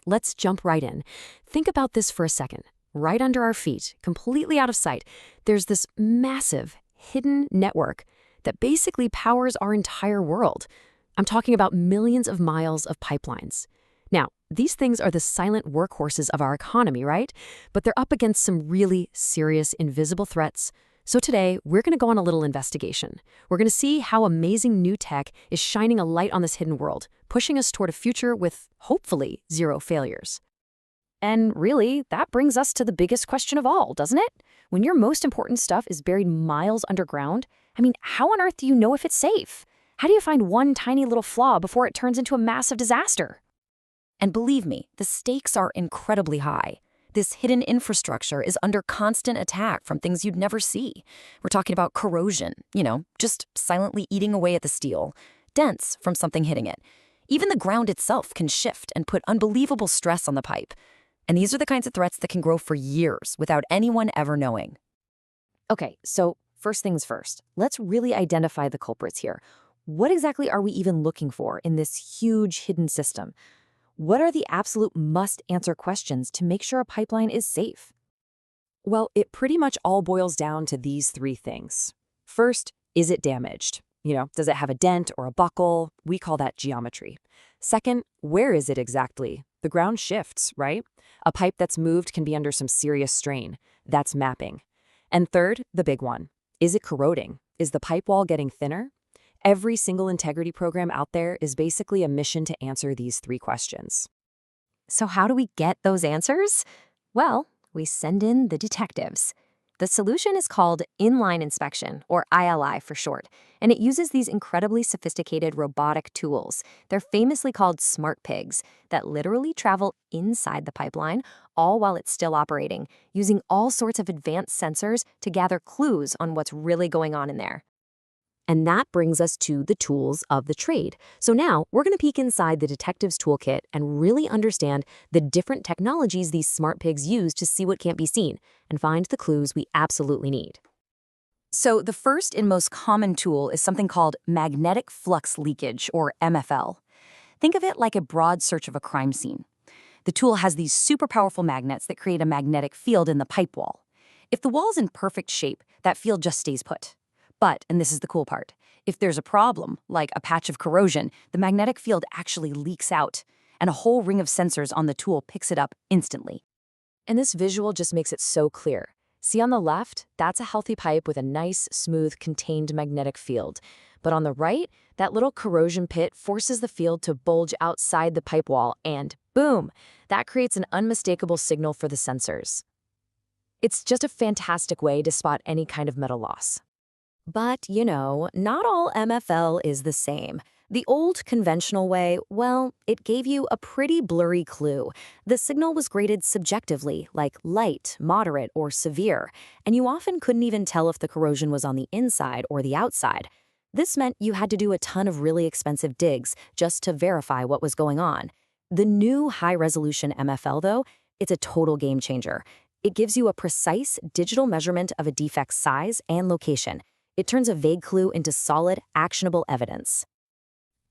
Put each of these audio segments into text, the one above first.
let's jump right in. Think about this for a second. Right under our feet, completely out of sight, there's this massive, hidden network that basically powers our entire world. I'm talking about millions of miles of pipelines. Now, these things are the silent workhorses of our economy, right? But they're up against some really serious invisible threats. So today, we're going to go on a little investigation. We're going to see how amazing new tech is shining a light on this hidden world, pushing us toward a future with, hopefully, zero failures. And really, that brings us to the biggest question of all, doesn't it? When your most important stuff is buried miles underground, how on earth do you know if it's safe? How do you find one tiny little flaw before it turns into a massive disaster? And believe me, the stakes are incredibly high. This hidden infrastructure is under constant attack from things you'd never see. We're talking about corrosion, just silently eating away at the steel. Dents from something hitting it. Even the ground itself can shift and put unbelievable stress on the pipe. And these are the kinds of threats that can grow for years without anyone ever knowing. Okay, so first things first, let's really identify the culprits here. What exactly are we even looking for in this huge hidden system? What are the absolute must-answer questions to make sure a pipeline is safe? Well, it pretty much all boils down to these three things. First, is it damaged? Does it have a dent or a buckle? We call that geometry. Second, where is it exactly? The ground shifts, right? A pipe that's moved can be under some serious strain. That's mapping. And third, the big one. Is it corroding? Is the pipe wall getting thinner? Every single integrity program out there is basically a mission to answer these three questions. So how do we get those answers? Well, we send in the detectives. The solution is called inline inspection, or ILI for short, and it uses these incredibly sophisticated robotic tools. They're famously called smart pigs that literally travel inside the pipeline, all while it's still operating, using all sorts of advanced sensors to gather clues on what's really going on in there. And that brings us to the tools of the trade. So now we're going to peek inside the detective's toolkit and really understand the different technologies these smart pigs use to see what can't be seen and find the clues we absolutely need. So the first and most common tool is something called magnetic flux leakage, or MFL. Think of it like a broad search of a crime scene. The tool has these super powerful magnets that create a magnetic field in the pipe wall. If the wall is in perfect shape, that field just stays put. But, and this is the cool part, if there's a problem, like a patch of corrosion, the magnetic field actually leaks out, and a whole ring of sensors on the tool picks it up instantly. And this visual just makes it so clear. See on the left, that's a healthy pipe with a nice, smooth, contained magnetic field. But on the right, that little corrosion pit forces the field to bulge outside the pipe wall, and boom, that creates an unmistakable signal for the sensors. It's just a fantastic way to spot any kind of metal loss. But, not all MFL is the same. The old conventional way, well, it gave you a pretty blurry clue. The signal was graded subjectively, like light, moderate, or severe, and you often couldn't even tell if the corrosion was on the inside or the outside. This meant you had to do a ton of really expensive digs just to verify what was going on. The new high-resolution MFL, though, it's a total game changer. It gives you a precise digital measurement of a defect's size and location. It turns a vague clue into solid, actionable evidence.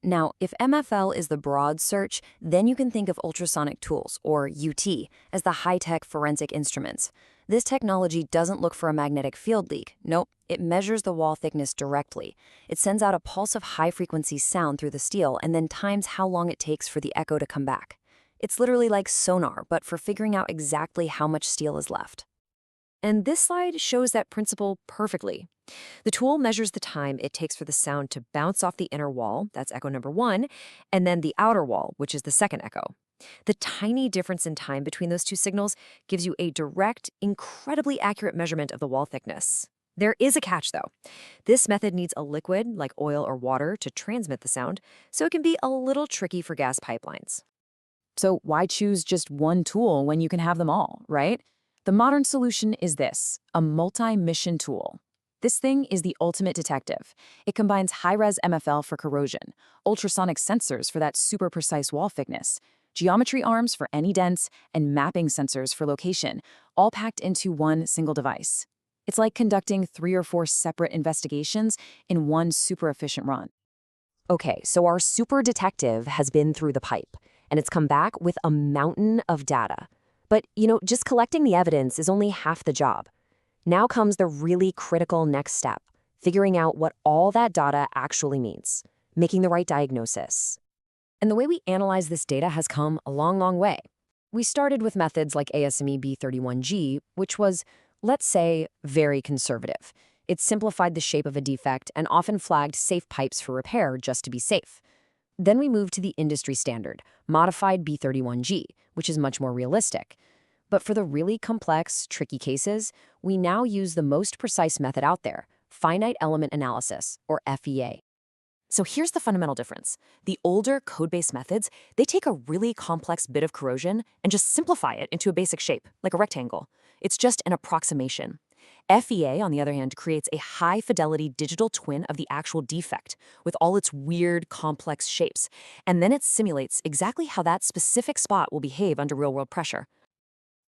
Now, if MFL is the broad search, then you can think of ultrasonic tools, or UT, as the high-tech forensic instruments. This technology doesn't look for a magnetic field leak. Nope, it measures the wall thickness directly. It sends out a pulse of high-frequency sound through the steel and then times how long it takes for the echo to come back. It's literally like sonar, but for figuring out exactly how much steel is left. And this slide shows that principle perfectly. The tool measures the time it takes for the sound to bounce off the inner wall, that's echo number 1, and then the outer wall, which is the second echo. The tiny difference in time between those two signals gives you a direct, incredibly accurate measurement of the wall thickness. There is a catch, though. This method needs a liquid, like oil or water, to transmit the sound, so it can be a little tricky for gas pipelines. So why choose just one tool when you can have them all, right? The modern solution is this, a multi-mission tool. This thing is the ultimate detective. It combines high-res MFL for corrosion, ultrasonic sensors for that super precise wall thickness, geometry arms for any dents, and mapping sensors for location, all packed into one single device. It's like conducting 3 or 4 separate investigations in one super efficient run. Okay, so our super detective has been through the pipe. and it's come back with a mountain of data. But, just collecting the evidence is only half the job. Now comes the really critical next step, figuring out what all that data actually means, making the right diagnosis. And the way we analyze this data has come a long, long way. We started with methods like ASME B31G, which was, let's say, very conservative. It simplified the shape of a defect and often flagged safe pipes for repair just to be safe. Then we moved to the industry standard, modified B31G, which is much more realistic. But for the really complex, tricky cases, we now use the most precise method out there, finite element analysis, or FEA. So here's the fundamental difference. The older code-based methods, they take a really complex bit of corrosion and just simplify it into a basic shape, like a rectangle. It's just an approximation. FEA, on the other hand, creates a high-fidelity digital twin of the actual defect with all its weird, complex shapes, and then it simulates exactly how that specific spot will behave under real-world pressure.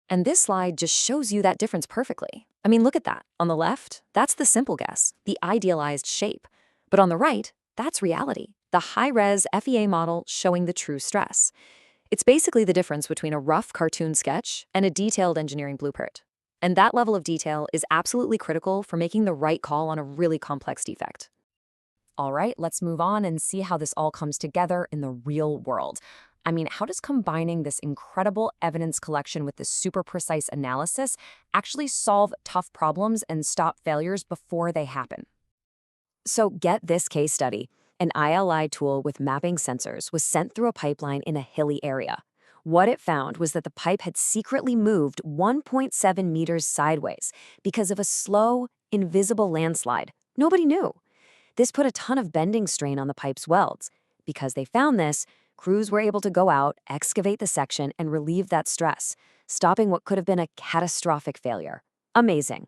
And this slide just shows you that difference perfectly. I mean, look at that. On the left, that's the simple guess, the idealized shape. But on the right, that's reality, the high-res FEA model showing the true stress. It's basically the difference between a rough cartoon sketch and a detailed engineering blueprint. And that level of detail is absolutely critical for making the right call on a really complex defect. All right, let's move on and see how this all comes together in the real world. I mean, how does combining this incredible evidence collection with this super precise analysis actually solve tough problems and stop failures before they happen? So get this case study. An ILI tool with mapping sensors was sent through a pipeline in a hilly area. What it found was that the pipe had secretly moved 1.7 meters sideways because of a slow, invisible landslide. Nobody knew. This put a ton of bending strain on the pipe's welds. Because they found this, crews were able to go out, excavate the section, and relieve that stress, stopping what could have been a catastrophic failure. Amazing.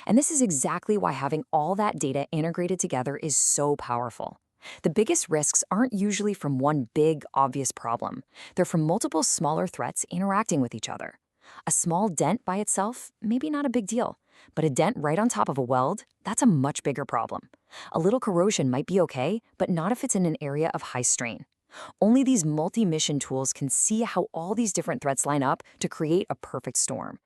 And this is exactly why having all that data integrated together is so powerful. The biggest risks aren't usually from one big, obvious problem. They're from multiple smaller threats interacting with each other. A small dent by itself, maybe not a big deal, but a dent right on top of a weld, that's a much bigger problem. A little corrosion might be okay, but not if it's in an area of high strain. Only these multi-mission tools can see how all these different threats line up to create a perfect storm.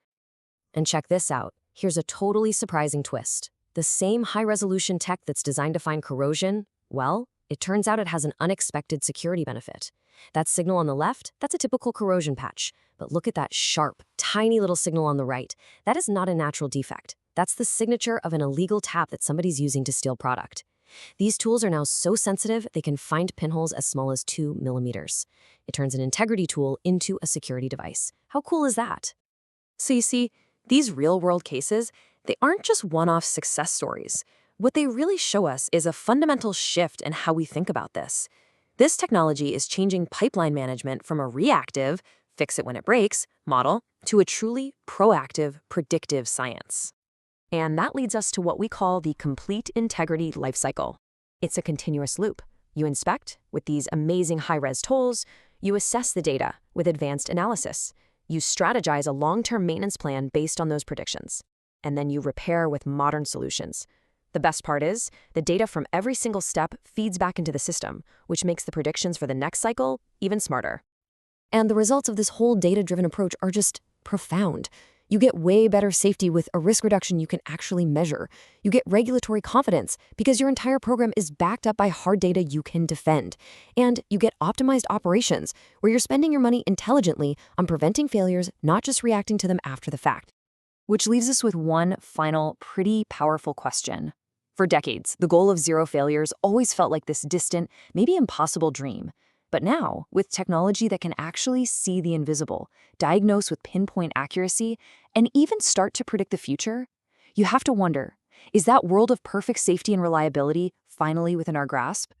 And check this out. Here's a totally surprising twist. The same high-resolution tech that's designed to find corrosion, well, it turns out it has an unexpected security benefit. That signal on the left, that's a typical corrosion patch. But look at that sharp, tiny little signal on the right. That is not a natural defect. That's the signature of an illegal tap that somebody's using to steal product. These tools are now so sensitive, they can find pinholes as small as 2 millimeters. It turns an integrity tool into a security device. How cool is that? So you see, these real-world cases, they aren't just one-off success stories. What they really show us is a fundamental shift in how we think about this. This technology is changing pipeline management from a reactive, fix it when it breaks, model to a truly proactive, predictive science. And that leads us to what we call the complete integrity lifecycle. It's a continuous loop. You inspect with these amazing high-res tools, you assess the data with advanced analysis, you strategize a long-term maintenance plan based on those predictions, and then you repair with modern solutions. The best part is, the data from every single step feeds back into the system, which makes the predictions for the next cycle even smarter. And the results of this whole data-driven approach are just profound. You get way better safety with a risk reduction you can actually measure. You get regulatory confidence because your entire program is backed up by hard data you can defend. And you get optimized operations where you're spending your money intelligently on preventing failures, not just reacting to them after the fact. Which leaves us with one final, pretty powerful question. For decades, the goal of zero failures always felt like this distant, maybe impossible dream. But now, with technology that can actually see the invisible, diagnose with pinpoint accuracy, and even start to predict the future, you have to wonder, is that world of perfect safety and reliability finally within our grasp?